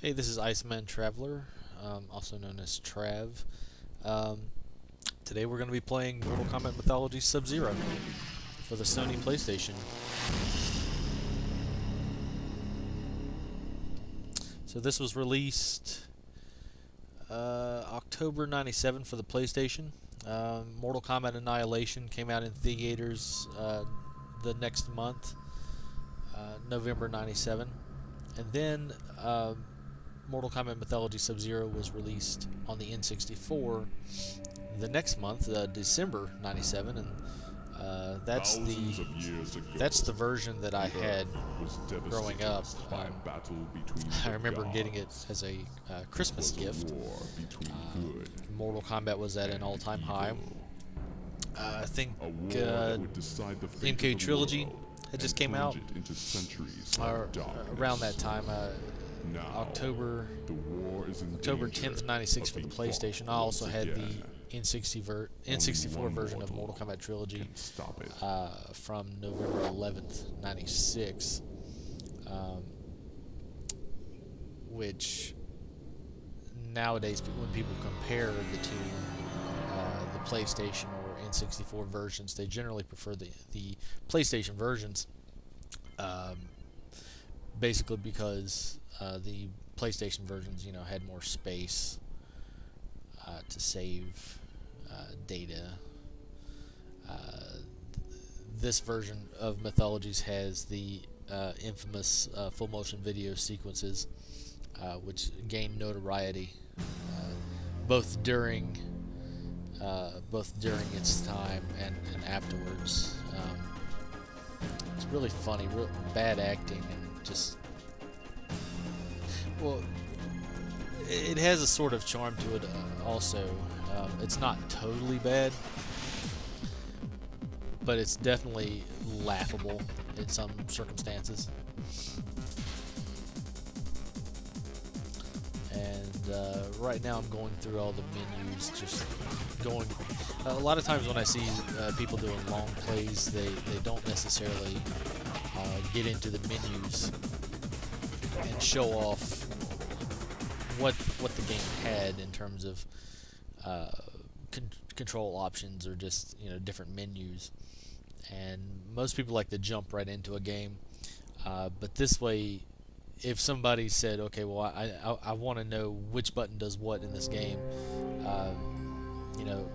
Hey, this is Iceman Traveler, also known as Trav. Um, Today we're going to be playing Mortal Kombat Mythologies Sub-Zero for the Sony PlayStation. So this was released October '97 for the PlayStation. Mortal Kombat Annihilation came out in theaters the next month, November '97, and then Mortal Kombat Mythology Sub-Zero was released on the N64 the next month, December '97, and that's the version that I had growing up. I remember getting it as a Christmas gift. Mortal Kombat was at an all-time high. I think MK Trilogy had just came out around that time. October 10th, '96 for the PlayStation. I also had the N64 version of Mortal Kombat Trilogy from November 11th, '96, which nowadays, when people compare the two, the PlayStation or N64 versions, they generally prefer the PlayStation versions, basically because the PlayStation versions, had more space to save data. This version of Mythologies has the infamous full motion video sequences, which gained notoriety both during its time and afterwards. It's really funny, real bad acting, and just, well, it has a sort of charm to it also. It's not totally bad, but it's definitely laughable in some circumstances. And right now I'm going through all the menus, just going. A lot of times when I see people doing long plays, they don't necessarily get into the menus and show off what the game had in terms of control options, or just different menus. And most people like to jump right into a game, but this way, if somebody said, okay, well, I want to know which button does what in this game,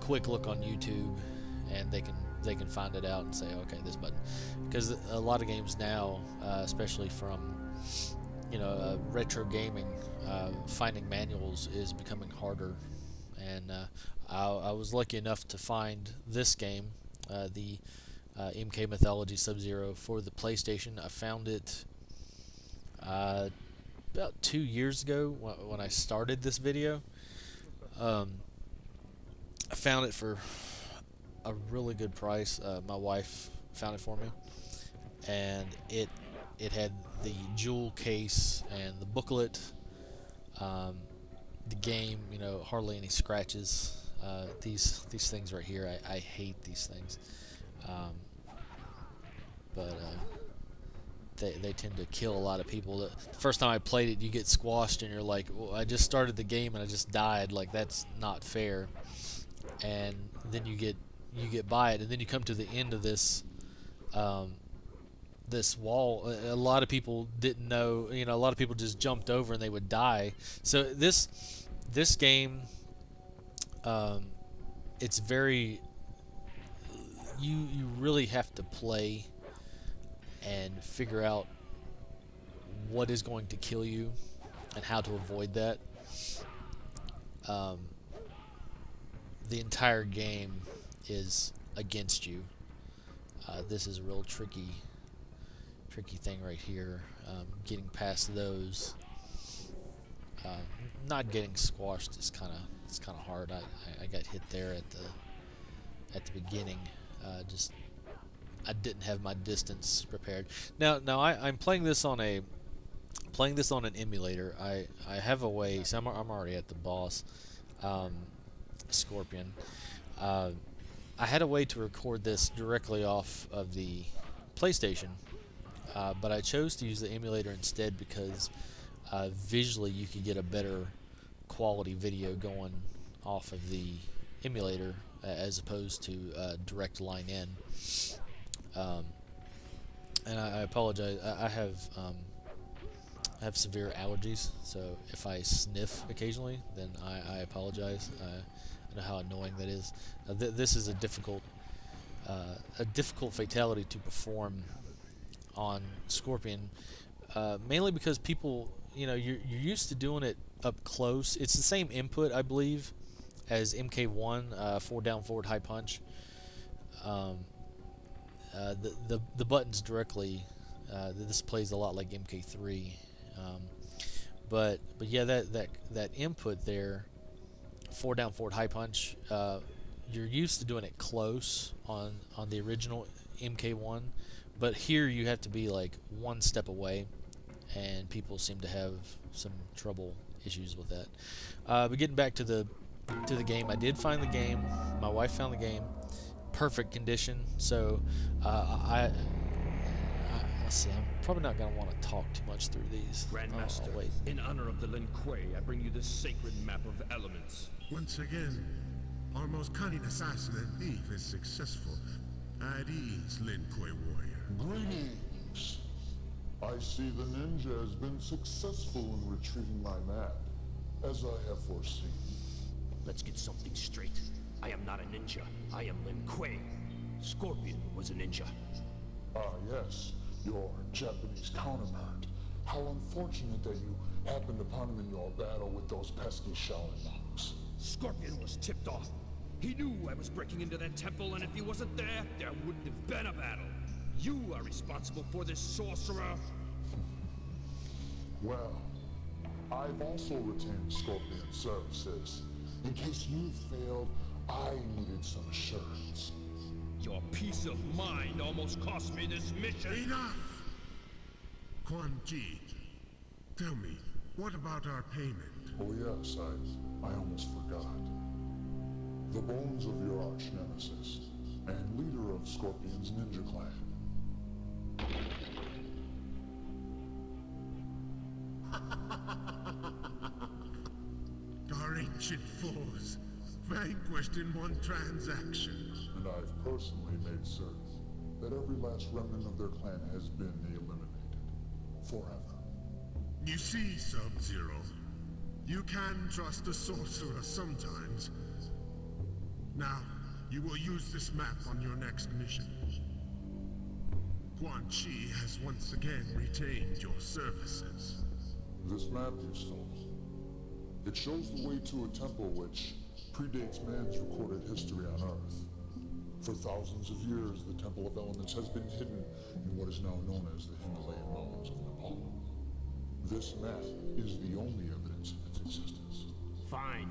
quick look on YouTube, and they can find it out and say, okay, this button. Because a lot of games now, especially from retro gaming, finding manuals is becoming harder. And I was lucky enough to find this game, the MK Mythology Sub-Zero, for the PlayStation. I found it about 2 years ago when I started this video. I found it for a really good price. My wife found it for me, and it had the jewel case and the booklet. The game, hardly any scratches. These things right here, I hate these things, but they tend to kill a lot of people. The first time I played it, you get squashed, and you're like, well, I just started the game and I just died. Like, that's not fair. And then you get by it, and then you come to the end of this this wall. A lot of people didn't know. A lot of people just jumped over and they would die. So this game, it's very, you really have to play and figure out what is going to kill you and how to avoid that. The entire game is against you. This is a real tricky thing right here. Getting past those, not getting squashed is kind of hard. I got hit there at the beginning. I didn't have my distance prepared. Now I'm playing this on an emulator. I have a way. So I'm already at the boss, Scorpion. I had a way to record this directly off of the PlayStation, but I chose to use the emulator instead because visually you could get a better quality video going off of the emulator as opposed to direct line in. And I apologize. I have severe allergies, so if I sniff occasionally, then I apologize. I know how annoying that is. This is a difficult fatality to perform on Scorpion, mainly because people, you're used to doing it up close. It's the same input, I believe, as MK1, forward down, forward high punch. The buttons directly. This plays a lot like MK3, but yeah, that input there, forward down, forward high punch. You're used to doing it close on the original MK1, but here you have to be like one step away, and people seem to have some trouble issues with that. But getting back to the game, I did find the game. My wife found the game, perfect condition. So let's see. I'm probably not gonna want to talk too much through these. Grandmaster, wait. in honor of the Lin Kuei, I bring you this sacred map of elements. Once again, our most cunning assassin and thief is successful. At ease, Lin Kuei warrior. Greetings. I see the ninja has been successful in retrieving my map, as I have foreseen. Let's get something straight. I am not a ninja. I am Lin Kuei. Scorpion was a ninja. Ah, yes, your Japanese counterpart. How unfortunate that you happened upon him in your battle with those pesky Shaolin monks. Scorpion was tipped off. He knew I was breaking into that temple, and if he wasn't there, there wouldn't have been a battle. You are responsible for this, sorcerer. Well, I've also retained Scorpion's services. In case you failed, I needed some assurance. Your peace of mind almost cost me this mission. Enough! Quan Chi, tell me, what about our payment? Oh yes, I almost forgot. The bones of your arch-nemesis, and leader of Scorpion's ninja clan. Our ancient foes, vanquished in one transaction. And I've personally made certain that every last remnant of their clan has been eliminated. Forever. You see, Sub-Zero, you can trust a sorcerer sometimes. Now, you will use this map on your next mission. Quan Chi has once again retained your services. This map you stole. It shows the way to a temple which predates man's recorded history on Earth. For thousands of years, the Temple of Elements has been hidden in what is now known as the Himalayan Mountains of Nepal. This map is the only evidence of its existence. Fine.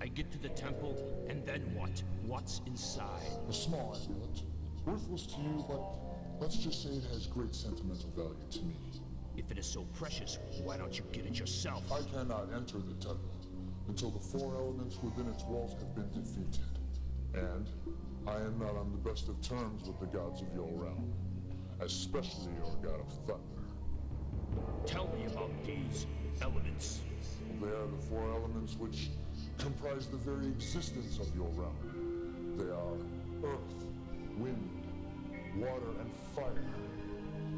I get to the temple, and then what? What's inside? A small amulet, worthless to you, but let's just say it has great sentimental value to me. If it is so precious, why don't you get it yourself? I cannot enter the temple until the four elements within its walls have been defeated. And I am not on the best of terms with the gods of your realm, especially your god of thunder. Tell me about these elements. They are the four elements which comprise the very existence of your realm. They are earth, wind, water, and fire.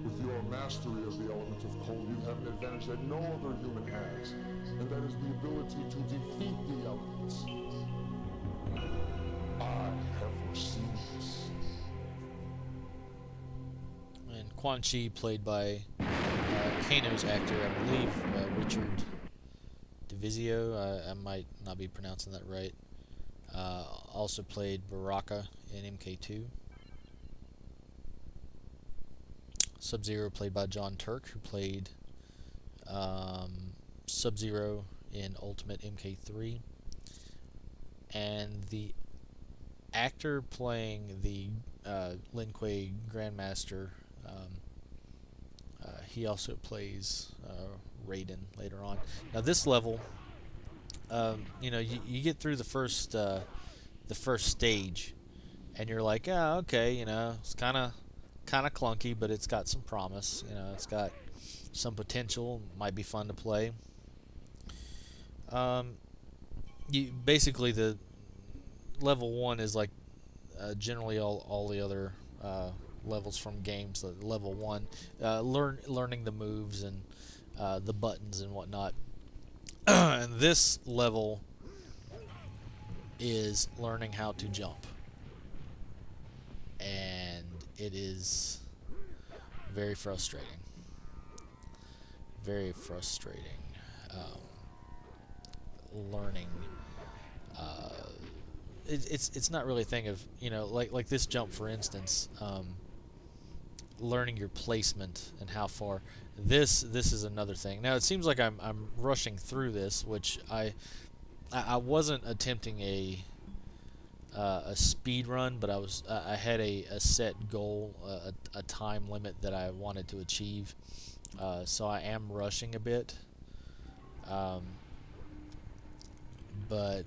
With your mastery of the element of cold, you have an advantage that no other human has, and that is the ability to defeat the elements. I have foreseen this. And Quan Chi, played by Kano's actor, I believe, Richard Divizio. I might not be pronouncing that right. Also played Baraka in MK2. Sub-Zero, played by John Turk, who played Sub-Zero in Ultimate MK3. And the actor playing the Lin Kuei Grandmaster, he also plays Raiden later on. Now this level, you get through the first stage, and you're like, okay, it's kind of clunky, but it's got some promise. It's got some potential. Might be fun to play. You basically, the level 1 is like generally all the other levels from games. Level 1, learning the moves and the buttons and whatnot. And this level is learning how to jump, and it is very frustrating. Very frustrating. Learning. It's not really a thing of, you know, like this jump, for instance. Learning your placement and how far. This is another thing. Now it seems like I'm rushing through this, which I wasn't attempting a speed run, but I had a set goal, a time limit that I wanted to achieve. So I am rushing a bit. But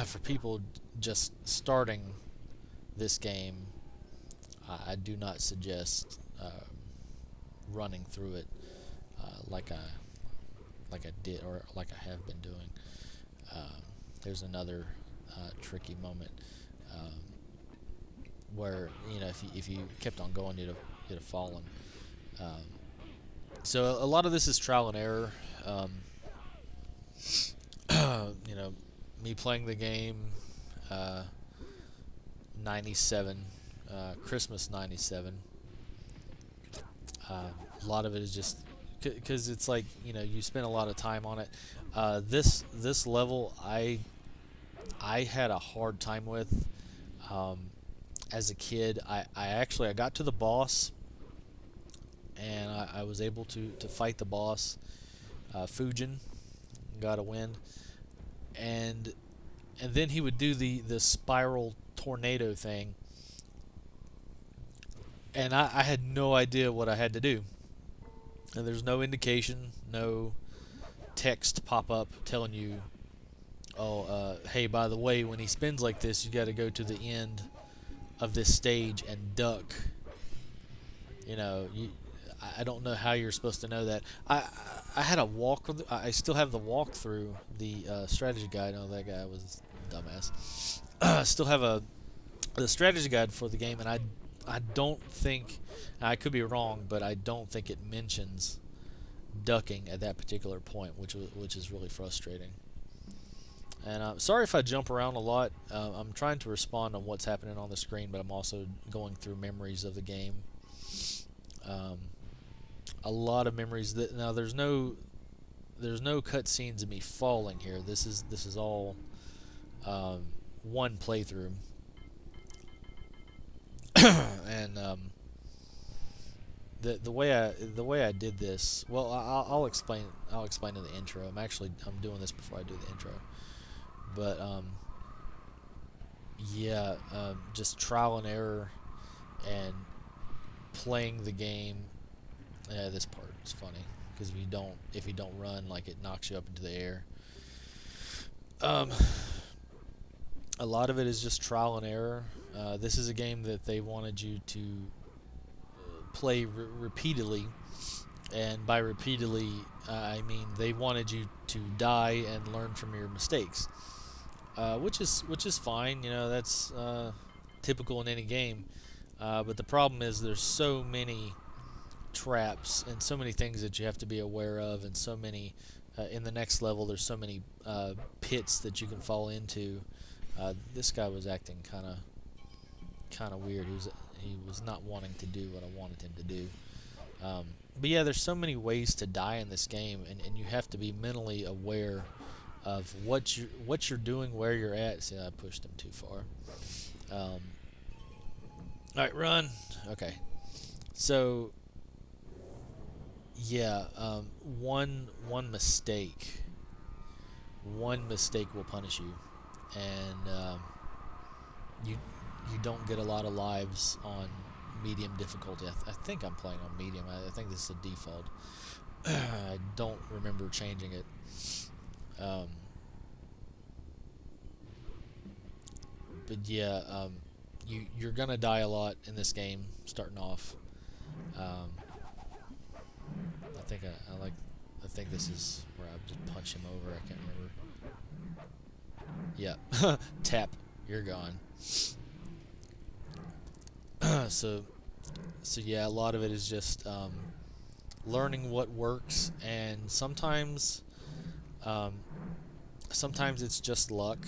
for people just starting this game, I do not suggest running through it like I did, or like I have been doing. There's another tricky moment where, you know, if you kept on going, you'd have fallen. So a lot of this is trial and error. You know, me playing the game 97, Christmas 97. A lot of it is just because it's like, you know, you spend a lot of time on it. This level I had a hard time with as a kid. I got to the boss, and I was able to fight the boss, Fujin, got a win, and then he would do the spiral tornado thing, and I had no idea what I had to do. And there's no indication, no text pop up telling you, oh, hey, by the way, when he spins like this, you got to go to the end of this stage and duck. You know, I don't know how you're supposed to know that. I had a walk. I still have the walkthrough, the strategy guide. Oh, that guy was a dumbass. I still have the strategy guide for the game, and I don't think, I could be wrong, but I don't think it mentions ducking at that particular point, which is really frustrating. And sorry if I jump around a lot. I'm trying to respond on what's happening on the screen, but I'm also going through memories of the game. A lot of memories. Now there's no cutscenes of me falling here. This is all one playthrough. And the way I did this, well, I'll explain in the intro. I'm doing this before I do the intro, but yeah, just trial and error and playing the game. This part is funny because if you don't run, like, it knocks you up into the air. A lot of it is just trial and error. This is a game that they wanted you to play repeatedly, and by repeatedly, I mean they wanted you to die and learn from your mistakes, which is fine. You know, that's typical in any game. But the problem is there's so many traps and so many things that you have to be aware of, and so many in the next level. There's so many pits that you can fall into. This guy was acting kind of weird. He was not wanting to do what I wanted him to do. But yeah, there's so many ways to die in this game, and you have to be mentally aware of what you're doing, where you're at. See, I pushed him too far. All right, run. Okay, so yeah, one mistake will punish you, and you don't get a lot of lives on medium difficulty. I think I'm playing on medium. I think this is a default. I don't remember changing it. But yeah, you're gonna die a lot in this game starting off. I think this is where I just punch him over. I can't remember. Yeah. Tap. You're gone. So yeah, a lot of it is just learning what works, and sometimes it's just luck.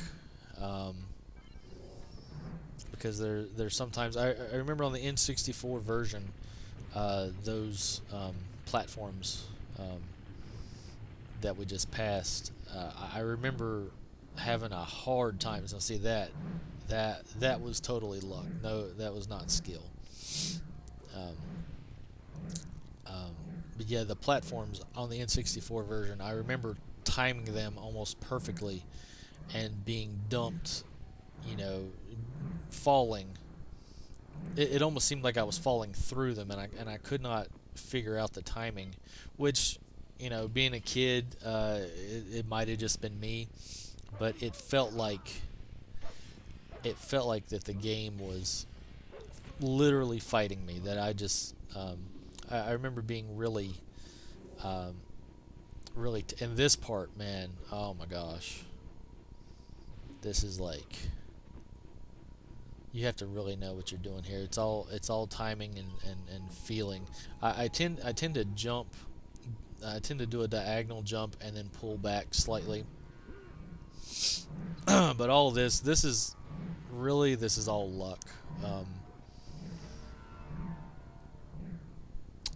Because there's sometimes I remember on the N64 version, those platforms that we just passed. I remember having a hard time. So see that was totally luck. No, that was not skill. Um, but yeah, the platforms on the N64 version, I remember timing them almost perfectly, and being dumped, falling. It almost seemed like I was falling through them, and I could not figure out the timing, which, being a kid, it might have just been me, but it felt like that the game was literally fighting me. That I just I remember being really in this part, man. Oh my gosh, this is like, you have to really know what you're doing here. It's all timing and feeling. I tend to jump. I tend to do a diagonal jump and then pull back slightly. But all of this is all luck.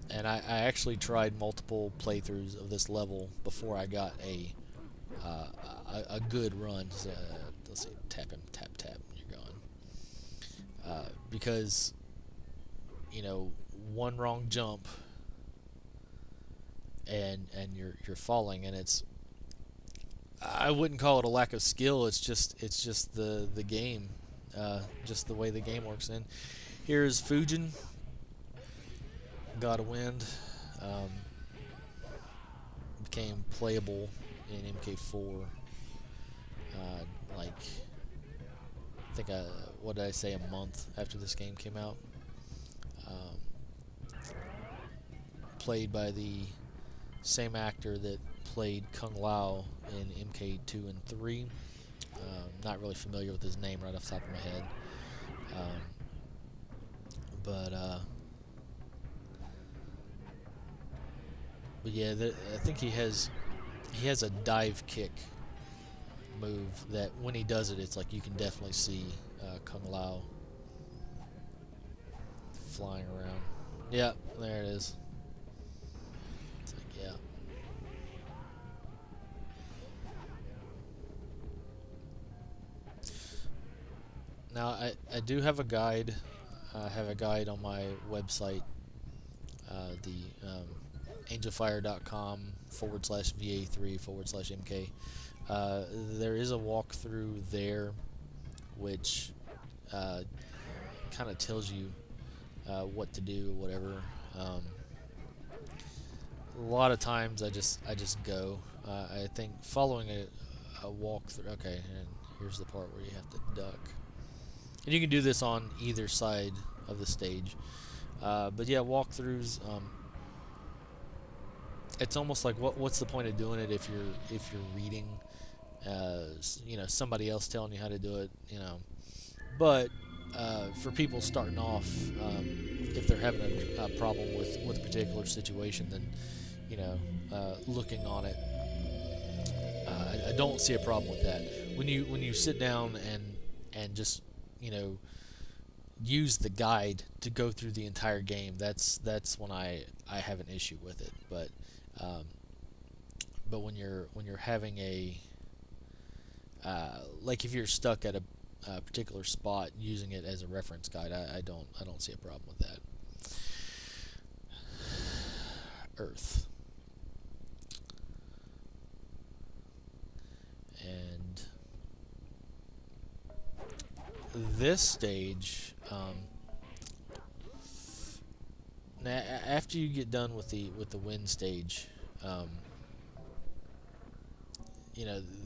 And I actually tried multiple playthroughs of this level before I got a good run. So, let's see, tap him, tap, you're gone. Because, one wrong jump and you're falling, and I wouldn't call it a lack of skill. It's just the game, just the way the game works. And here's Fujin, God of Wind. Became playable in MK4. Like, I think what did I say? A month after this game came out. Played by the same actor that played Kung Lao in MK2 and 3. Not really familiar with his name right off the top of my head. But yeah, I think he has a dive kick move that when he does it, it's like you can definitely see Kung Lao flying around. Yeah, there it is. It's like, yeah. Now I do have a guide. I have a guide on my website, the angelfire.com/VA3/MK. There is a walkthrough there, which kind of tells you what to do, whatever. A lot of times I just go. I think following a walkthrough. Okay, and here's the part where you have to duck, and you can do this on either side of the stage. But yeah, walkthroughs. It's almost like what's the point of doing it if you're reading, somebody else telling you how to do it, But for people starting off, if they're having a problem with a particular situation, then looking on it, I don't see a problem with that. When you sit down and just use the guide to go through the entire game, that's when I have an issue with it. But when you're having a like if you're stuck at a particular spot, using it as a reference guide, I don't see a problem with that. Earth. And this stage, now after you get done with the wind stage,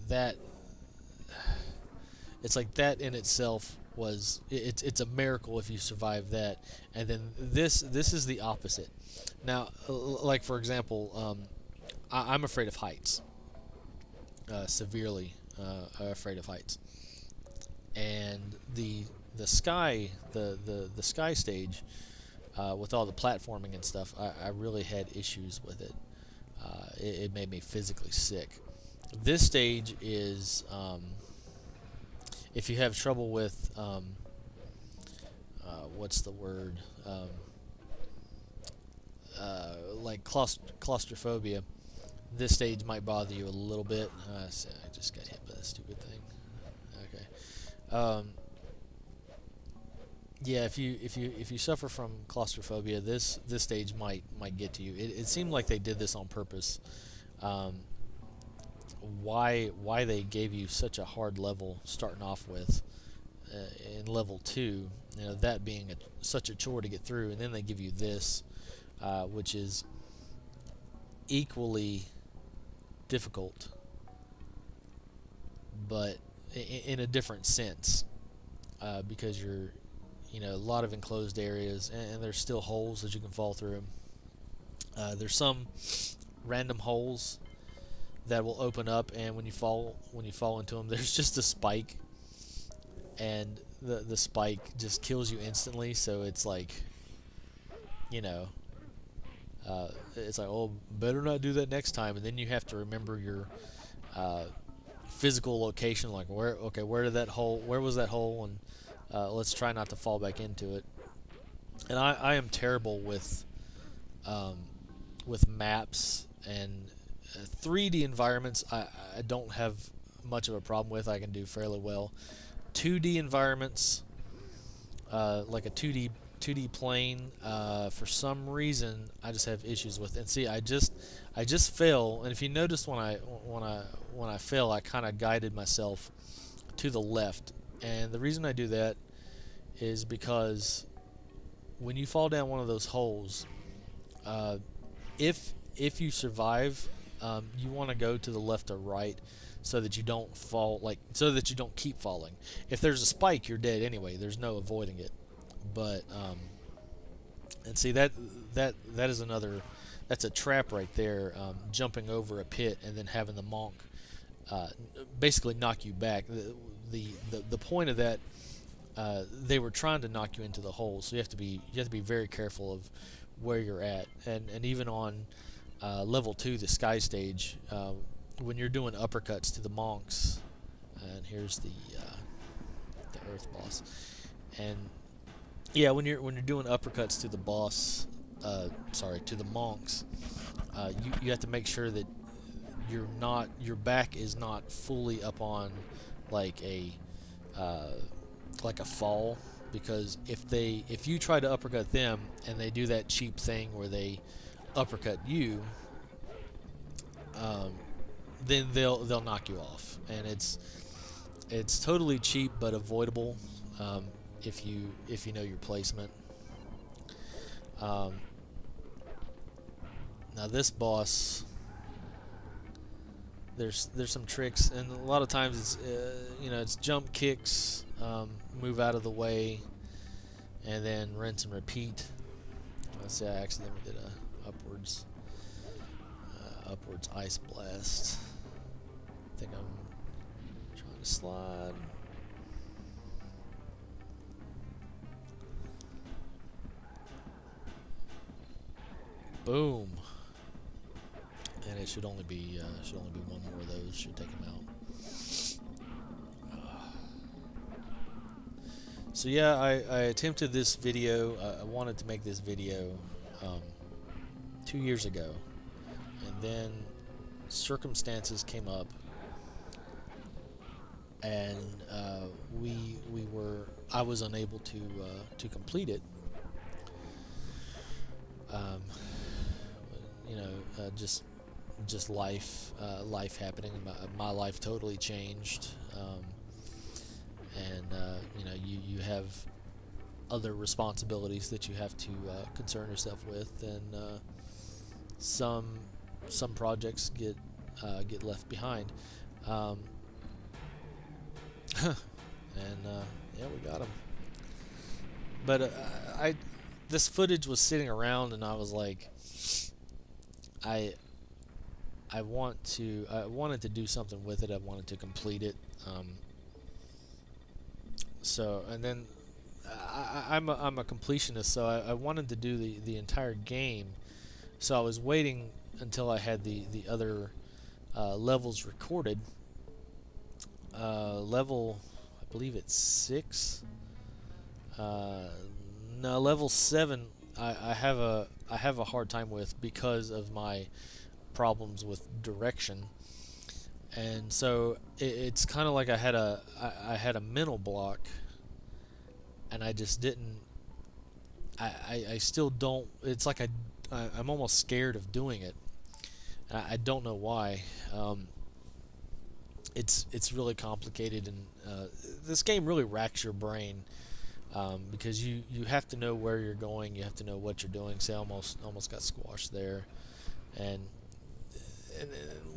that it's like that in itself it's a miracle if you survive that. And then this is the opposite. Now, like for example, I'm afraid of heights, severely afraid of heights, and the sky the sky stage, with all the platforming and stuff, I really had issues with it. It made me physically sick. This stage is, if you have trouble with, what's the word, like claustrophobia, this stage might bother you a little bit. So I just got hit by that stupid thing. Okay. Yeah, if you suffer from claustrophobia, this stage might get to you. It seemed like they did this on purpose. Why they gave you such a hard level starting off with, in level 2, that being such a chore to get through, and then they give you this, which is equally difficult, but in a different sense, because you're a lot of enclosed areas, and there's still holes that you can fall through. There's some random holes that will open up, and when you fall into them, there's just a spike, and the spike just kills you instantly. So it's like, it's like, oh, better not do that next time. And then you have to remember your physical location, like where was that hole, and let's try not to fall back into it. And I am terrible with maps and 3D environments. I don't have much of a problem with. I can do fairly well. 2D environments, like a 2D plane, for some reason I just have issues with. And see, I just fell. And if you notice, when I fell, I kind of guided myself to the left. And the reason I do that is because when you fall down one of those holes, if you survive, you want to go to the left or right, so that you don't fall, so that you don't keep falling. If there's a spike, you're dead anyway. There's no avoiding it. But and see, that is another, that's a trap right there. Jumping over a pit and then having the monk basically knock you back. The point of that, they were trying to knock you into the hole, so you have to be very careful of where you're at. And even on level 2, the sky stage, when you're doing uppercuts to the monks, and here's the earth boss, and yeah, when you're doing uppercuts to the boss, to the monks, you have to make sure that your back is not fully up on like a fall, because if you try to uppercut them and they do that cheap thing where they uppercut you, then they'll knock you off, and it's totally cheap but avoidable, if you know your placement. Now this boss, there's some tricks, and a lot of times it's it's jump kicks, move out of the way, and then rinse and repeat. Let's say I accidentally did a upwards ice blast. I think I'm trying to slide. Boom. And it should only be one more of those. Should take him out. So yeah, I attempted this video. I wanted to make this video 2 years ago, and then circumstances came up, and I was unable to complete it. Just life happening. My life totally changed, and you have other responsibilities that you have to concern yourself with, and some projects get left behind, and Yeah, we got him. But this footage was sitting around, and I was like, I wanted to do something with it. I wanted to complete it. So, and then I'm a completionist, so I wanted to do the entire game. So I was waiting until I had the other levels recorded. Level, I believe it's 6. No, level 7. I have a hard time with because of my problems with direction, and so it's kind of like I had a mental block, and I just didn't. I still don't. It's like I'm almost scared of doing it. I don't know why. It's really complicated, and this game really racks your brain, because you have to know where you're going, you have to know what you're doing. So I almost got squashed there, and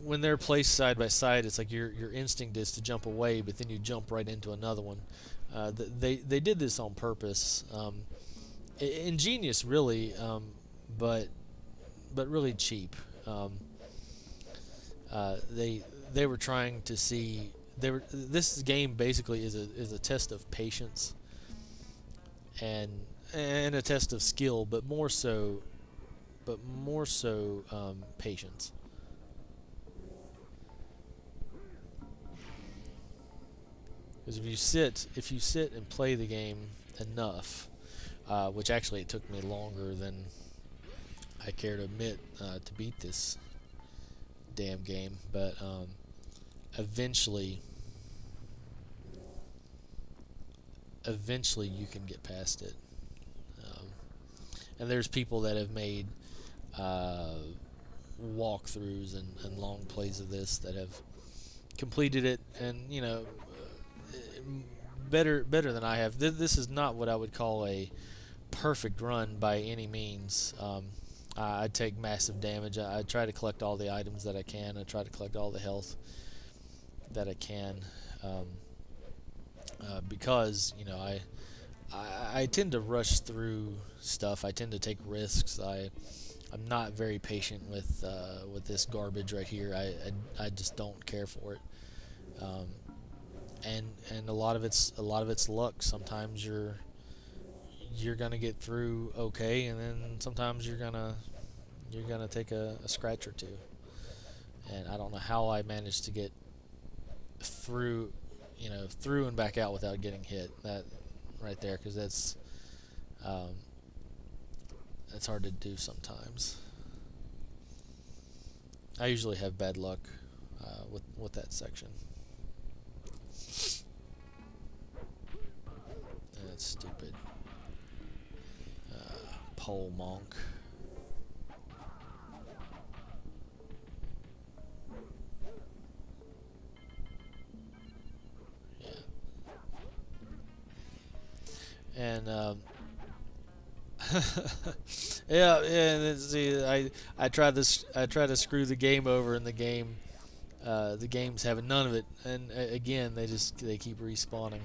when they're placed side by side, it's like your instinct is to jump away, but then you jump right into another one. They did this on purpose. Ingenious, really, but really cheap. They were trying to see. This game basically is a test of patience and a test of skill, but more so patience. Because if you sit and play the game enough, which actually it took me longer than I care to admit to beat this damn game, but eventually you can get past it. And there's people that have made walkthroughs and long plays of this that have completed it, and better than I have. This is not what I would call a perfect run by any means. I take massive damage. I try to collect all the items that I can. I try to collect all the health that I can, because I tend to rush through stuff. I tend to take risks. I'm not very patient with this garbage right here. I just don't care for it. And a lot of it's luck. Sometimes you're gonna get through okay, and then sometimes you're gonna take a scratch or two. And I don't know how I managed to get through and back out without getting hit. That right there, because that's hard to do sometimes. I usually have bad luck with that section. That's stupid. Pole monk. Yeah. And yeah, and see, I try to screw the game over, and the game's having none of it, and again they keep respawning.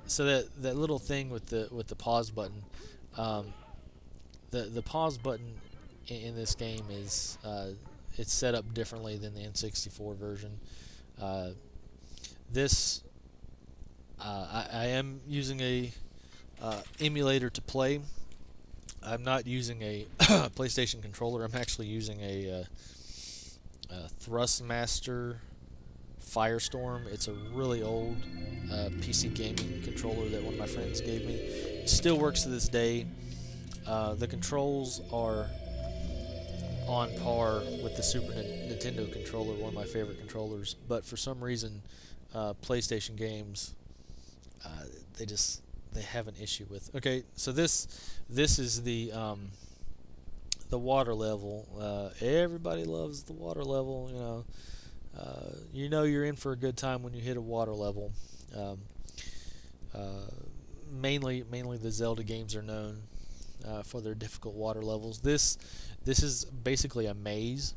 So that little thing with the pause button, the pause button in this game is it's set up differently than the N64 version. This I am using a emulator to play. I'm not using a PlayStation controller. I'm actually using a Thrustmaster Firestorm. It's a really old PC gaming controller that one of my friends gave me. It still works to this day. The controls are on par with the Super Nintendo controller, one of my favorite controllers. But for some reason, PlayStation games, they have an issue with. Okay, so this is the water level. Everybody loves the water level. You're in for a good time when you hit a water level. Mainly the Zelda games are known for their difficult water levels. This is basically a maze,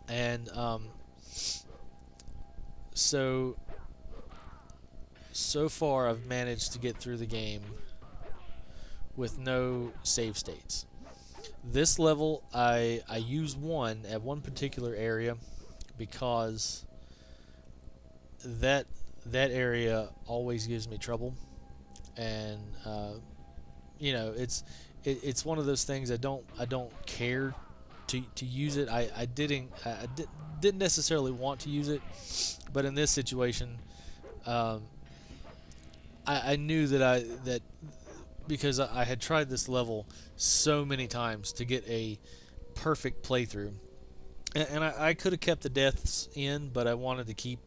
and so so far I've managed to get through the game with no save states. This level, I use one at one particular area because that area always gives me trouble, and you know, it's one of those things I don't care to use it. I didn't necessarily want to use it, but in this situation, I knew that because I had tried this level so many times to get a perfect playthrough, and I could have kept the deaths in, but I wanted to keep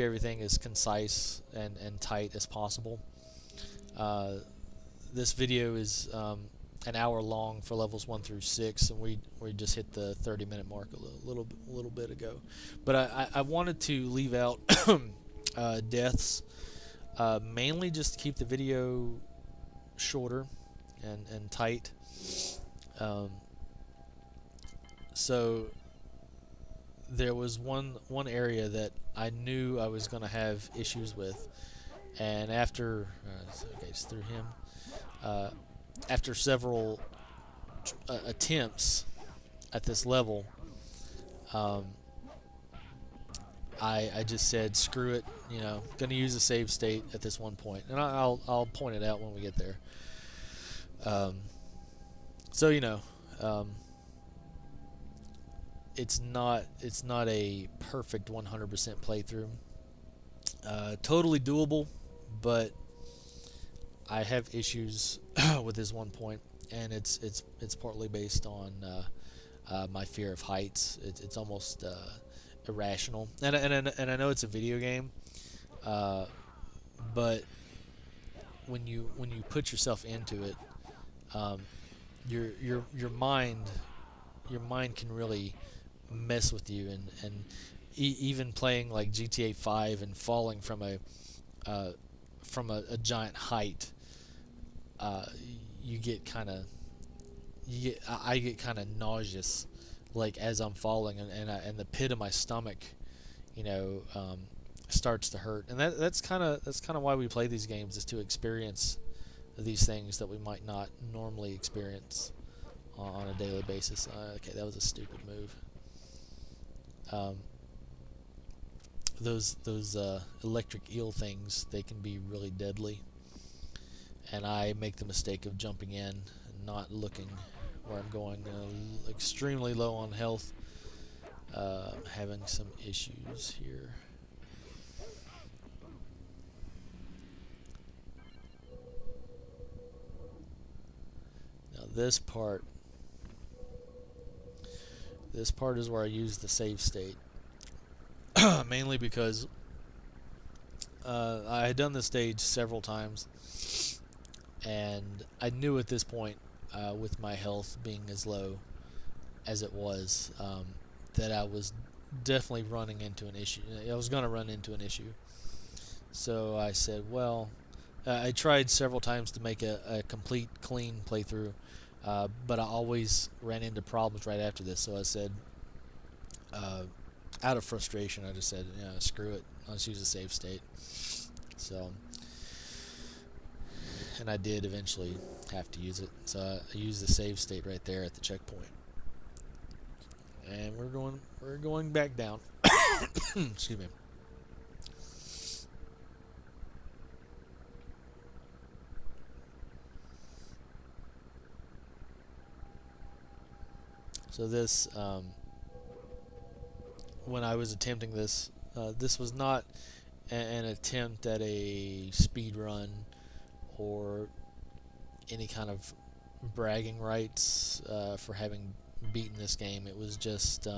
everything as concise and tight as possible. This video is an hour long for levels 1 through 6, and we just hit the 30-minute mark a little bit ago. But I wanted to leave out deaths, mainly just to keep the video shorter and tight. So there was one area that I knew I was going to have issues with, and after okay, it's through him. After several attempts at this level, I just said, screw it, you know, going to use a save state at this one point, and I'll point it out when we get there. So you know, it's not a perfect 100% playthrough. Totally doable, but I have issues with this one point, and it's partly based on my fear of heights. It's almost irrational, and I know it's a video game, but when you put yourself into it, your mind can really mess with you, and even playing like GTA 5 and falling from a giant height, I get kind of nauseous, like as I'm falling, and the pit of my stomach, you know, starts to hurt, and that's kind of why we play these games, is to experience these things that we might not normally experience on a daily basis. Okay, that was a stupid move. Those electric eel things, they can be really deadly, and I make the mistake of jumping in and not looking where I'm going. Extremely low on health. Having some issues here. Now this part is where I use the save state. Mainly because I had done this stage several times, and I knew at this point, with my health being as low as it was, that I was definitely running into an issue. I was going to run into an issue. So I said, well, I tried several times to make a complete, clean playthrough, but I always ran into problems right after this. So I said, out of frustration, I just said, yeah, screw it, let's use a save state. So, and I did eventually have to use it. So I used the save state right there at the checkpoint, and we're going back down. Excuse me. So this, when I was attempting this, this was not an attempt at a speed run or any kind of bragging rights for having beaten this game. It was just,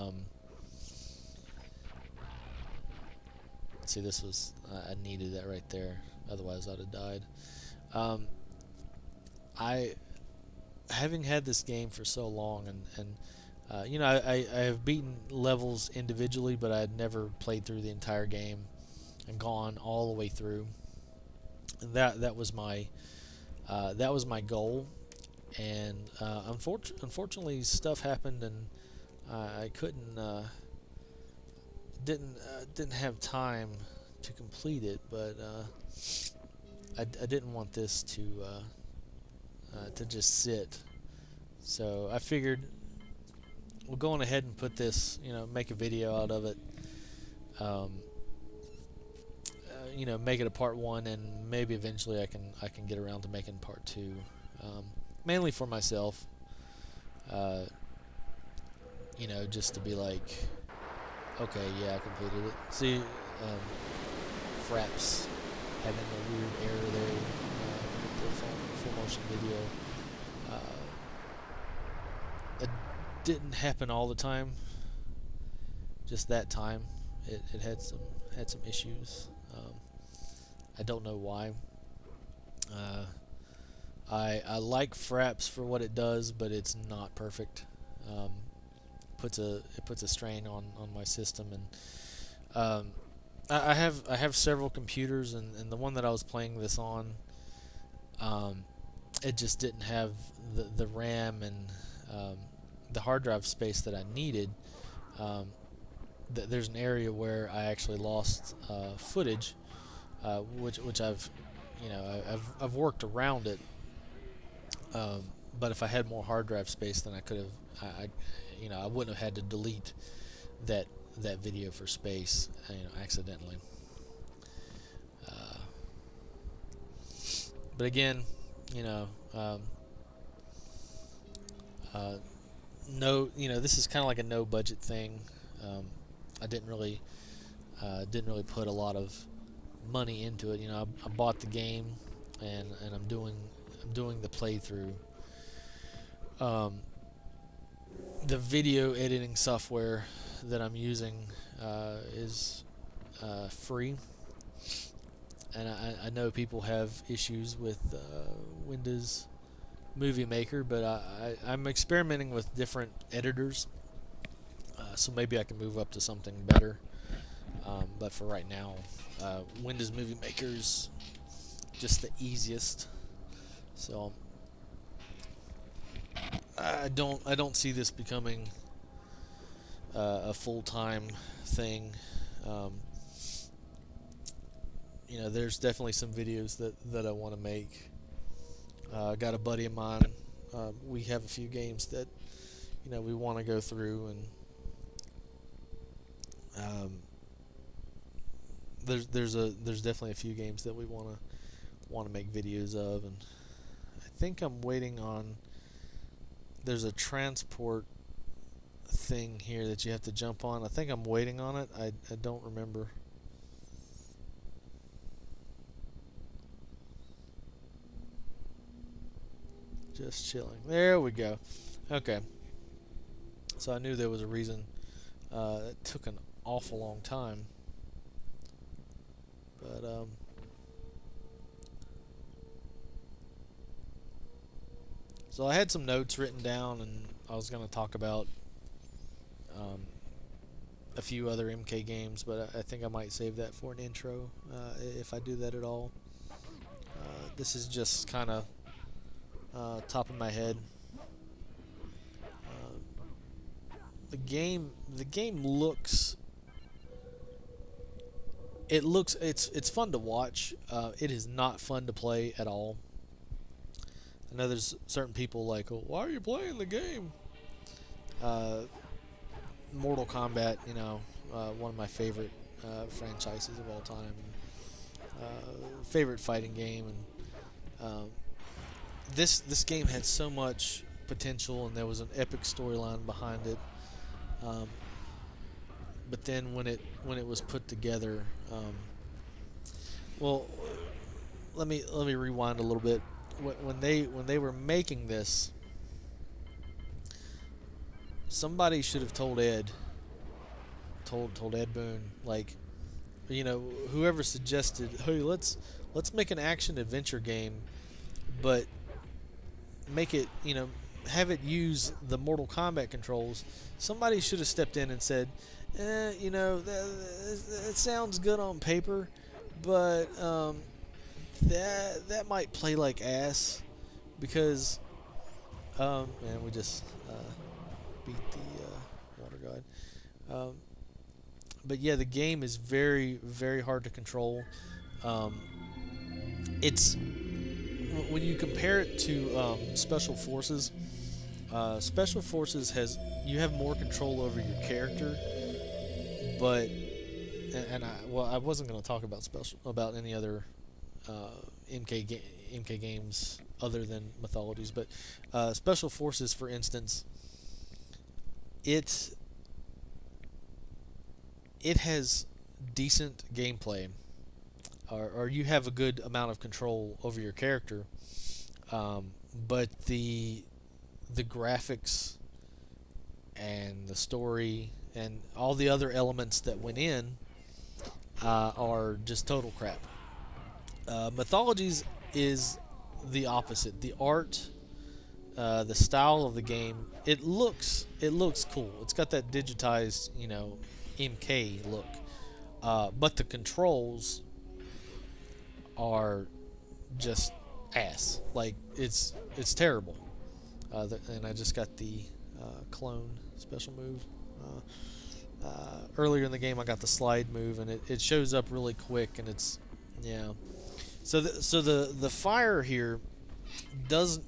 see, this was, I needed that right there, otherwise I'd have died. Having had this game for so long, and you know, I have beaten levels individually, but I had never played through the entire game and gone all the way through. And that was my goal. And unfortunately, stuff happened, and I couldn't didn't have time complete it, but I didn't want this to just sit. So I figured we'll go on ahead and put this, make a video out of it. Make it a part 1, and maybe eventually I can get around to making part 2, mainly for myself. Just to be like, okay, yeah, I completed it. See, Fraps having a weird error there with the full motion video. It didn't happen all the time. Just that time, it had some issues. I don't know why. I like Fraps for what it does, but it's not perfect. It puts a strain on my system, and I have several computers, and the one that I was playing this on, it just didn't have the RAM and the hard drive space that I needed. There's an area where I actually lost footage, which I've worked around it. But if I had more hard drive space, then I could have, I wouldn't have had to delete that video for space, accidentally. But again, this is kind of like a no budget thing. I didn't really put a lot of money into it. I bought the game, and I'm doing the playthrough. The video editing software that I'm using is free, and I know people have issues with Windows Movie Maker, but I'm experimenting with different editors, so maybe I can move up to something better. But for right now, Windows Movie Maker's just the easiest. So I don't see this becoming a full-time thing. There's definitely some videos that I want to make. I got a buddy of mine. We have a few games that we want to go through, and there's definitely a few games that we want to make videos of, and I think I'm waiting on. There's a transport thing here that you have to jump on. I think I'm waiting on it. I don't remember. Just chilling. There we go. Okay. So I knew there was a reason. It took an awful long time. But so I had some notes written down, and I was going to talk about a few other MK games, but I think I might save that for an intro, if I do that at all. This is just kind of top of my head. The game looks. It's fun to watch. It is not fun to play at all. I know there's certain people like, oh, why are you playing the game? Mortal Kombat, one of my favorite franchises of all time. Favorite fighting game, and this game had so much potential, and there was an epic storyline behind it. But then when it was put together, well, let me rewind a little bit. When they were making this, somebody should have told Ed Boon, like, whoever suggested, hey, let's make an action adventure game, but make it, have it use the Mortal Kombat controls. Somebody should have stepped in and said, that sounds good on paper, but that might play like ass, because man, we just beat the water god. But yeah, the game is very, very hard to control. Um, it's when you compare it to Special Forces. Special Forces has you have more control over your character, but I wasn't going to talk about any other MK games other than Mythologies, but Special Forces, for instance, it has decent gameplay, or you have a good amount of control over your character, but the graphics and the story and all the other elements that went in are just total crap. Mythologies is the opposite. The art, the style of the game, it looks cool. It's got that digitized, MK look. But the controls are just ass. Like it's terrible. And I just got the clone special move. Earlier in the game, I got the slide move, and it shows up really quick, and it's yeah. So the fire here doesn't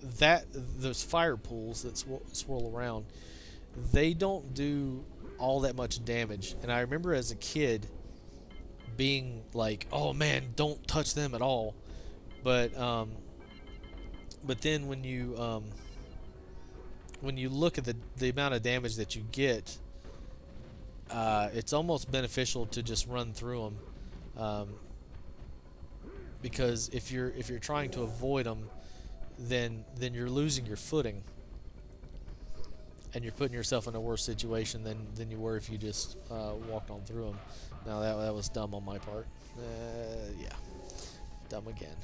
those fire pools that swirl around, they don't do all that much damage. And I remember as a kid being like, "Oh man, don't touch them at all." But then when you look at the amount of damage that you get, it's almost beneficial to just run through them, because if you're trying to avoid them, then you're losing your footing, and you're putting yourself in a worse situation than you were if you just walked on through them. Now that was dumb on my part. Yeah, dumb again.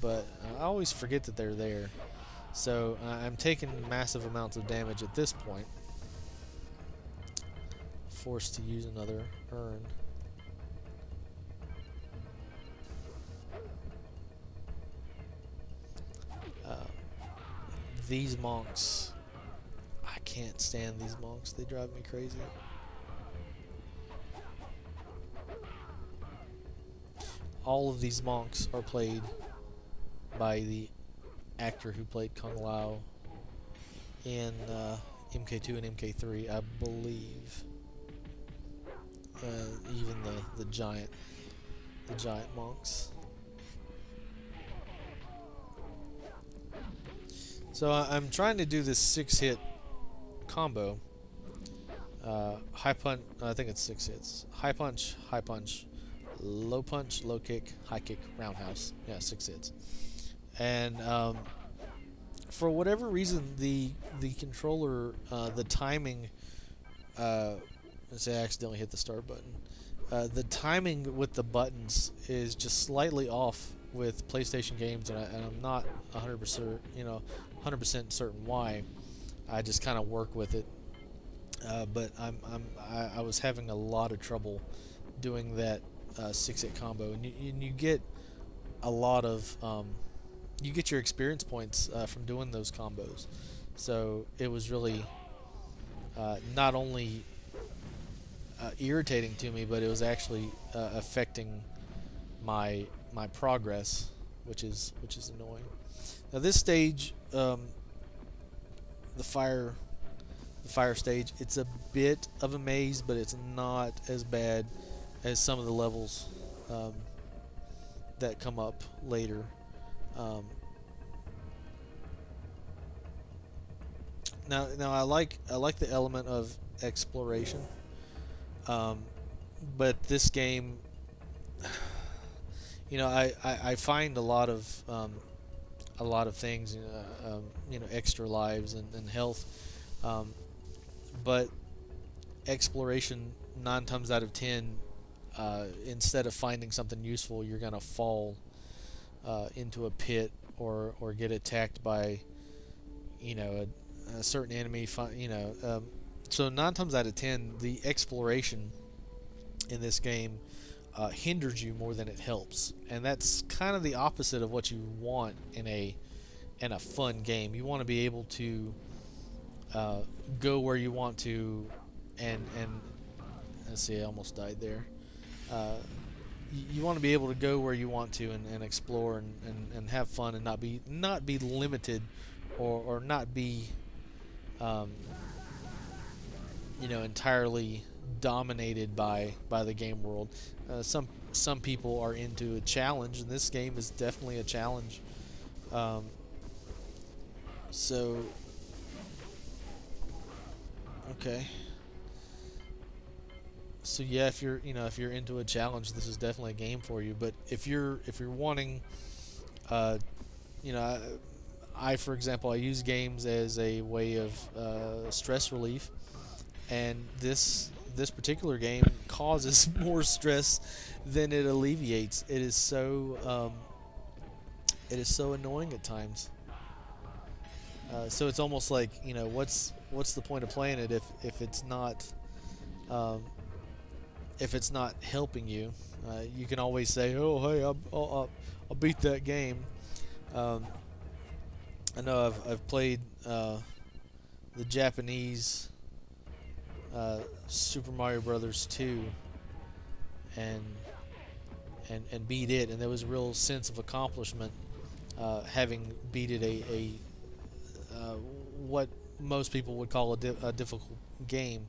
But I always forget that they're there. So I'm taking massive amounts of damage at this point. Forced to use another urn. These monks, I can't stand these monks. They drive me crazy. All of these monks are played by the actor who played Kung Lao in MK2 and MK3, I believe. Even the giant monks. So I'm trying to do this 6-hit combo. High punch. I think it's 6 hits. High punch, low punch, low kick, high kick, roundhouse. Yeah, 6 hits. And for whatever reason, the controller, the timing. Let's say I accidentally hit the start button. The timing with the buttons is just slightly off with PlayStation games, and I'm not 100%, 100% certain why. I just kind of work with it. But I was having a lot of trouble doing that 6-hit combo, and you get a lot of you get your experience points from doing those combos. So it was really not only irritating to me, but it was actually affecting my progress, which is annoying. Now this stage, the fire stage, it's a bit of a maze, but it's not as bad as some of the levels that come up later. Now I like the element of exploration, but this game, I find a lot of things, extra lives and health, but exploration 9 times out of 10, instead of finding something useful, you're gonna fall into a pit or get attacked by a certain enemy. So 9 times out of 10, the exploration in this game hinders you more than it helps, and that's kind of the opposite of what you want in a fun game. You want to be able to go where you want to and let's see, I almost died there. You want to be able to go where you want to and explore and have fun and not be limited or not be entirely dominated by the game world. Some people are into a challenge, and this game is definitely a challenge. So okay. So yeah, if you're into a challenge, this is definitely a game for you. But if you're wanting, I for example, I use games as a way of stress relief, and this particular game causes more stress than it alleviates. It is so annoying at times. So it's almost like, what's the point of playing it if it's not helping you. You can always say, oh hey, I'll beat that game. I know I've played the Japanese Super Mario Brothers 2 and beat it, and there was a real sense of accomplishment having beat it what most people would call a difficult game.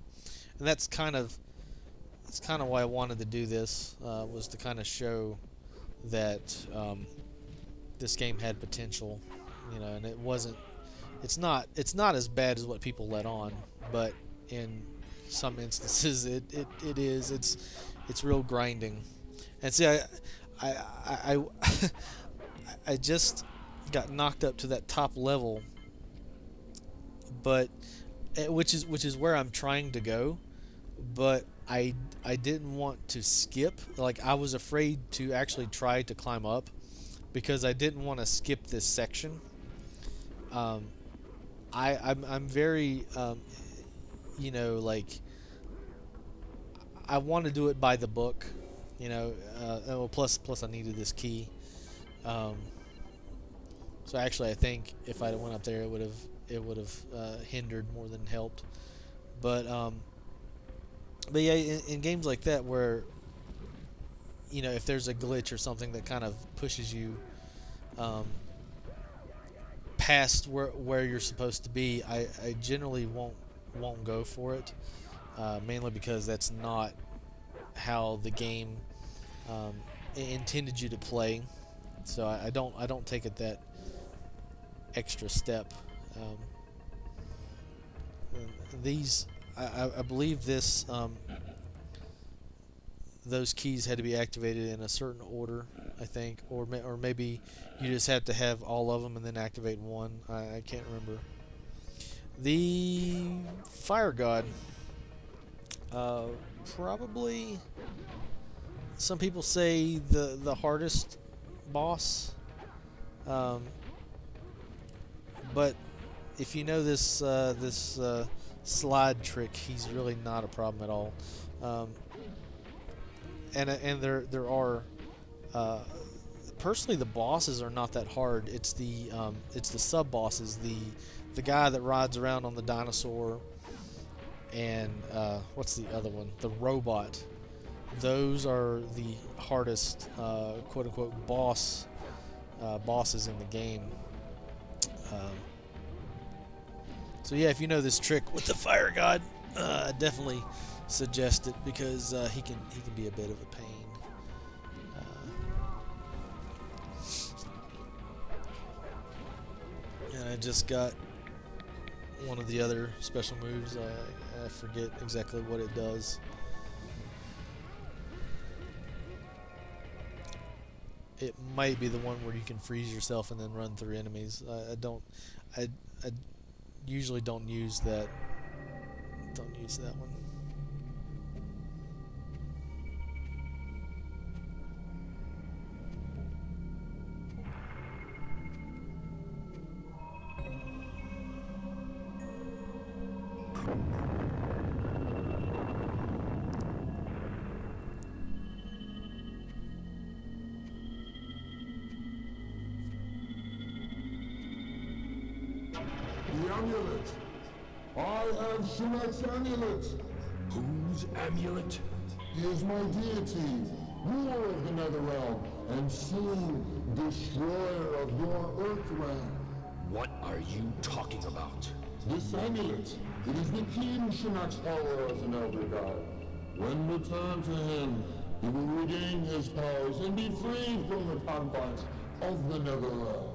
And that's kind of why I wanted to do this, was to kind of show that this game had potential, and it's not as bad as what people let on, but in some instances it is. It's real grinding. And see, I I just got knocked up to that top level, but which is where I'm trying to go, but I didn't want to skip. Like, I was afraid to actually try to climb up because I didn't want to skip this section. I'm very like, I want to do it by the book, plus I needed this key. So actually, I think if I went up there, it would have hindered more than helped. But yeah, in games like that where if there's a glitch or something that kind of pushes you past where you're supposed to be, I generally won't go for it, mainly because that's not how the game intended you to play. So I don't take it that extra step. I believe those keys had to be activated in a certain order, I think, or maybe you just had to have all of them and then activate one. I can't remember. The Fire God, probably, some people say the hardest boss, but if you know this slide trick, he's really not a problem at all. And there are, personally, the bosses are not that hard. It's the sub bosses, the guy that rides around on the dinosaur, and what's the other one? The robot. Those are the hardest quote unquote bosses in the game. So yeah, if you know this trick with the Fire God, I definitely suggest it, because he can be a bit of a pain. And I just got one of the other special moves. I forget exactly what it does. It might be the one where you can freeze yourself and then run through enemies. I usually don't use that. Don't use that one. The amulet! I am Shulak's amulet! Whose amulet? He is my deity, ruler of the Netherrealm, and soon destroyer of your Earthrealm. What are you talking about? This amulet, it is the key to Shinnok's power as an Elder God. When returned to him, he will regain his powers and be freed from the confines of the Netherrealm.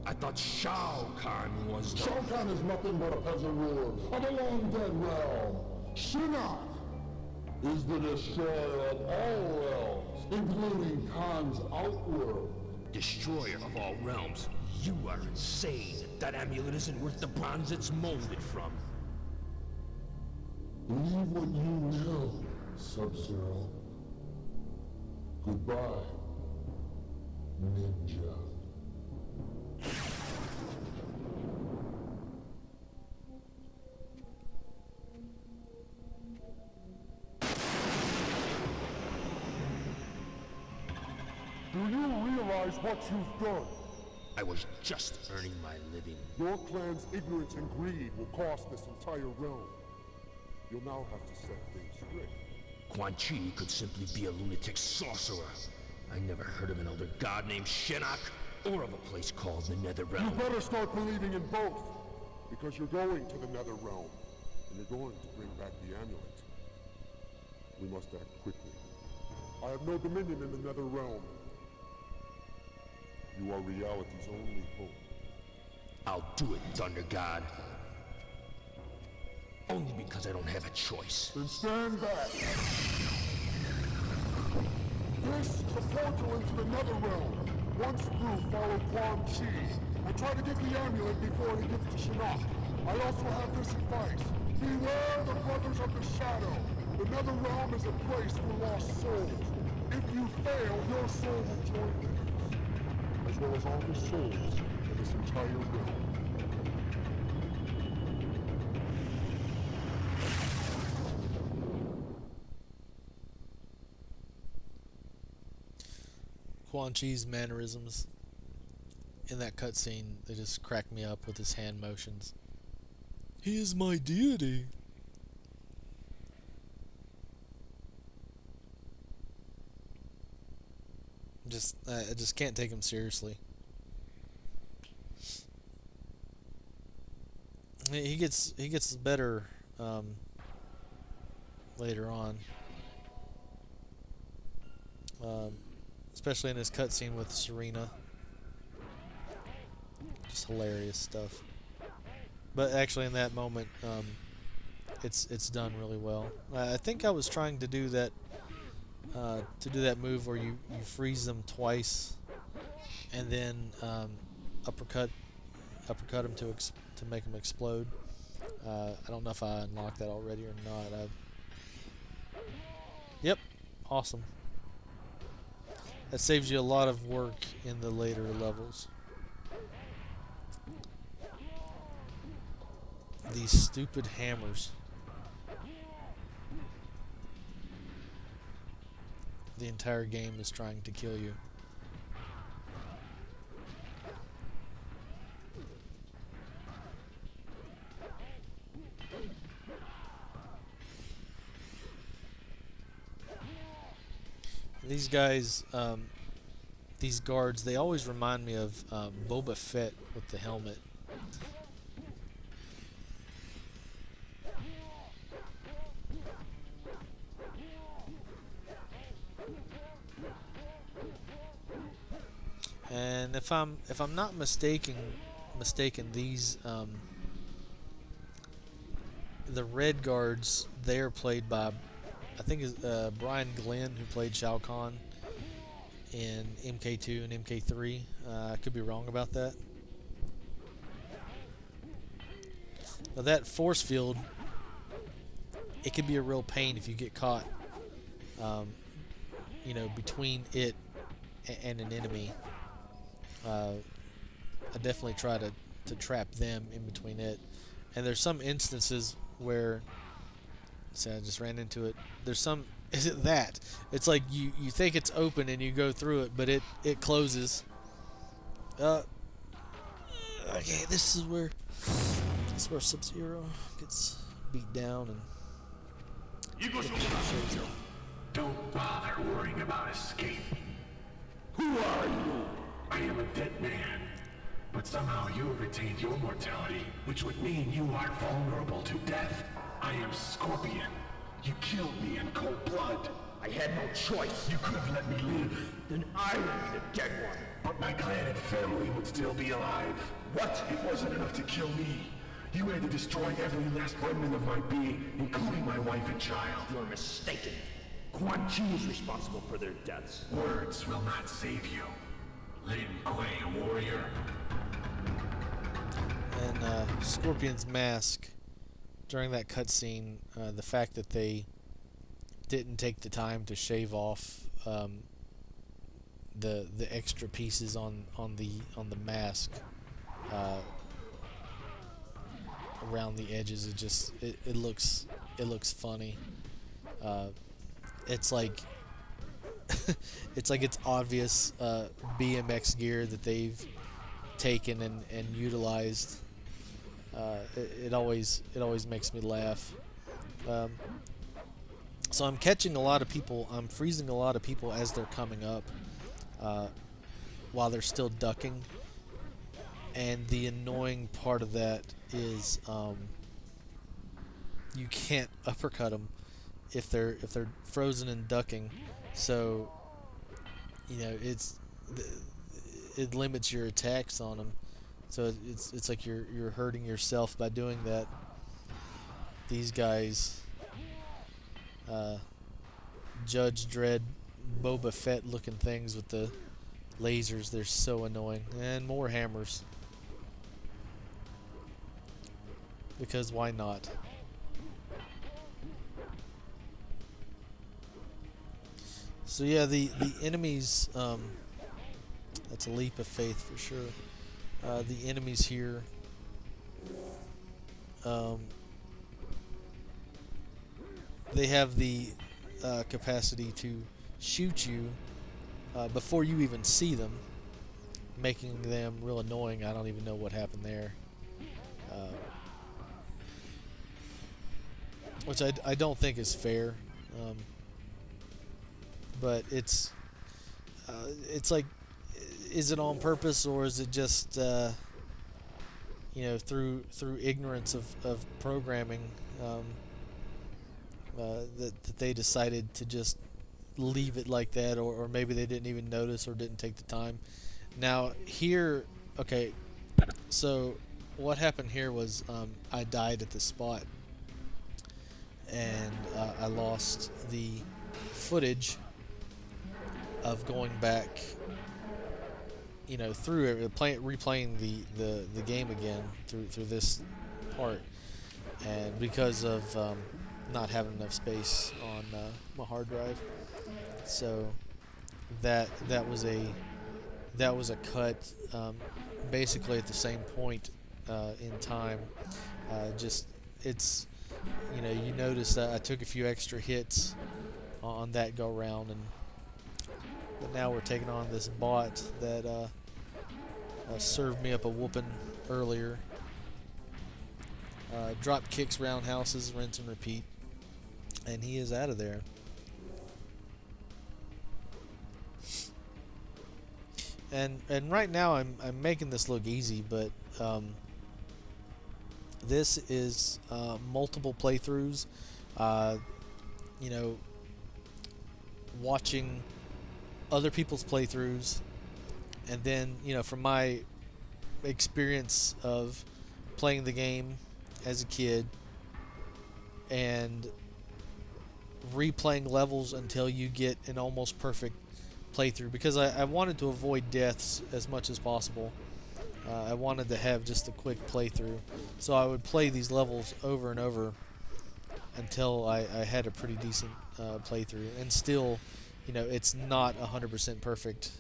I thought Shao Kahn was the... Shao Kahn is nothing but a peasant ruler of a long-dead realm. Shinnok is the destroyer of all realms, including Khan's outworld. Destroyer of all realms. You are insane. That amulet isn't worth the bronze it's molded from. Believe what you will, Sub-Zero. Goodbye, Ninja. Do you realize what you've done? I was just earning my living. Your clan's ignorance and greed will cost this entire realm. You'll now have to set things straight. Quan Chi could simply be a lunatic sorcerer. I never heard of an elder god named Shinnok, or of a place called the Netherrealm. You better start believing in both, because you're going to the Netherrealm, and you're going to bring back the amulet. We must act quickly. I have no dominion in the Netherrealm. You are reality's only hope. I'll do it, Thunder God. Only because I don't have a choice. Then stand back. This is the portal into the Netherrealm. Once through, follow Quan Chi, and try to get the amulet before he gets to Shinnok. I also have this advice. Beware the Brothers of the Shadow. The Netherrealm is a place for lost souls. If you fail, your soul will join theirs, as well as all the souls in this entire realm. Quan Chi's mannerisms in that cutscene, they just crack me up with his hand motions. He is my deity. I just can't take him seriously. He gets better later on. Especially in his cutscene with Serena. Just hilarious stuff. But actually in that moment, it's done really well. I think I was trying to do that move where you freeze them twice and then uppercut them to make them explode. I don't know if I unlocked that already or not. Yep, awesome. That saves you a lot of work in the later levels. These stupid hammers. The entire game is trying to kill you. These guys, these guards, they always remind me of Boba Fett with the helmet. And if I'm not mistaken, these the red guards, they are played by, I think it's Brian Glenn, who played Shao Kahn in MK2 and MK3. I could be wrong about that. Now that force field, it could be a real pain if you get caught, you know, between it and an enemy. I definitely try to trap them in between it. And there's some instances where, see, I just ran into it. There's some, is it that? It's like you think it's open and you go through it, but it closes. Okay, this is where Sub-Zero gets beat down and Don't bother worrying about escape. Who are you? I am a dead man. But somehow you have retained your mortality, which would mean you are vulnerable to death. I am Scorpion. You killed me in cold blood. I had no choice. You could have let me live. Then I would be the dead one. But my clan and family would still be alive. What? It wasn't enough to kill me. You had to destroy every last remnant of my being, including my wife and child. You're mistaken. Quan Chi is responsible for their deaths. Words will not save you. Lin Kuei, warrior. And Scorpion's mask, during that cutscene, the fact that they didn't take the time to shave off the extra pieces on the mask around the edges, it looks funny. It's like it's obvious BMX gear that they've taken and utilized. It always makes me laugh. So I'm catching a lot of people. I'm freezing a lot of people as they're coming up, while they're still ducking. And the annoying part of that is you can't uppercut them if they're frozen and ducking. So it limits your attacks on them. So it's like you're hurting yourself by doing that. These guys, Judge Dredd, Boba Fett looking things with the lasers, they're so annoying. And more hammers. Because why not? So yeah, the enemies, that's a leap of faith for sure. The enemies here, they have the capacity to shoot you before you even see them, making them real annoying. I don't even know what happened there. Which I don't think is fair. But it's like, is it on purpose, or is it just through ignorance of programming, that they decided to just leave it like that, or maybe they didn't even notice or didn't take the time. Now here, okay, so what happened here was I died at this spot, and I lost the footage of going back, through it, replaying the game again through this part, and because of not having enough space on my hard drive, so that was a cut, basically at the same point in time. You notice that I took a few extra hits on that go round, but now we're taking on this bot that served me up a whooping earlier. Drop kicks, roundhouses, rinse and repeat, and he is out of there. And right now I'm making this look easy, but this is multiple playthroughs. Watching other people's playthroughs, and then from my experience of playing the game as a kid and replaying levels until you get an almost perfect playthrough, because I wanted to avoid deaths as much as possible. I wanted to have just a quick playthrough, so I would play these levels over and over until I had a pretty decent playthrough. And still, it's not 100% perfect.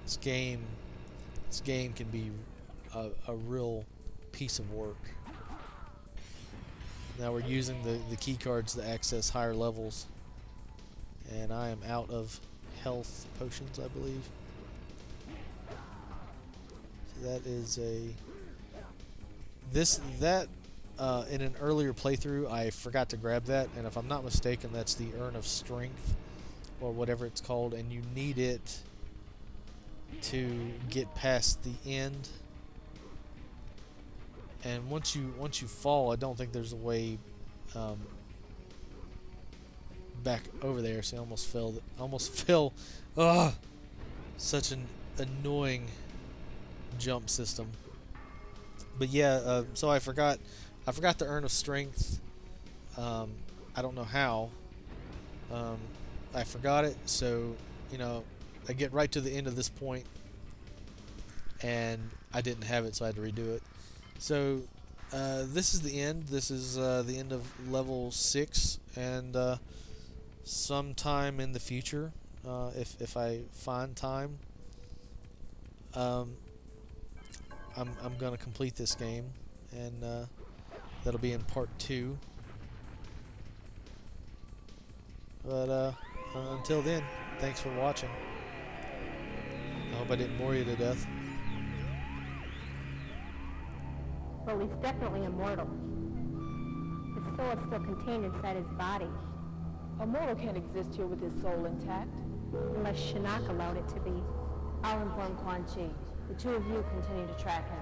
This game can be a real piece of work. Now we're using the key cards to access higher levels, and I am out of health potions, I believe. So that is that in an earlier playthrough, I forgot to grab that, and if I'm not mistaken, that's the Urn of Strength, or whatever it's called, and you need it to get past the end. And once you fall, I don't think there's a way back over there. So I almost fell. Ugh, such an annoying jump system. But yeah, so I forgot the Urn of Strength. I don't know how. I forgot it, so I get right to the end of this point, and I didn't have it, so I had to redo it. So this is the end. This is the end of level 6, and sometime in the future, if I find time, I'm gonna complete this game, and that'll be in part 2. But until then, thanks for watching. I hope I didn't bore you to death. Well, he's definitely immortal. His soul is still contained inside his body. A mortal can't exist here with his soul intact. Unless Shinnok allowed it to be. I'll inform Quan Chi. The two of you continue to track him.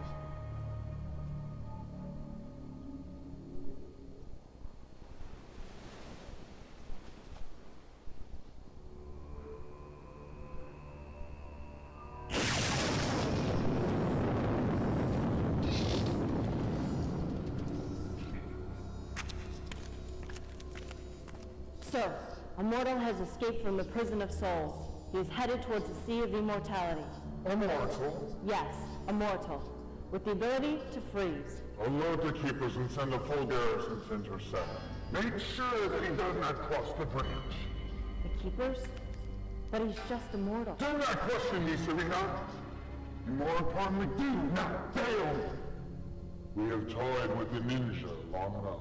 Sir, a mortal has escaped from the prison of souls. He is headed towards the Sea of Immortality. Immortal? Yes, a mortal, with the ability to freeze. Alert the keepers and send a full garrison to intercept. Make sure that he does not cross the bridge. The keepers? But he's just immortal. Do not question me, Serena. And more importantly, do not fail. We have toyed with the ninja long enough.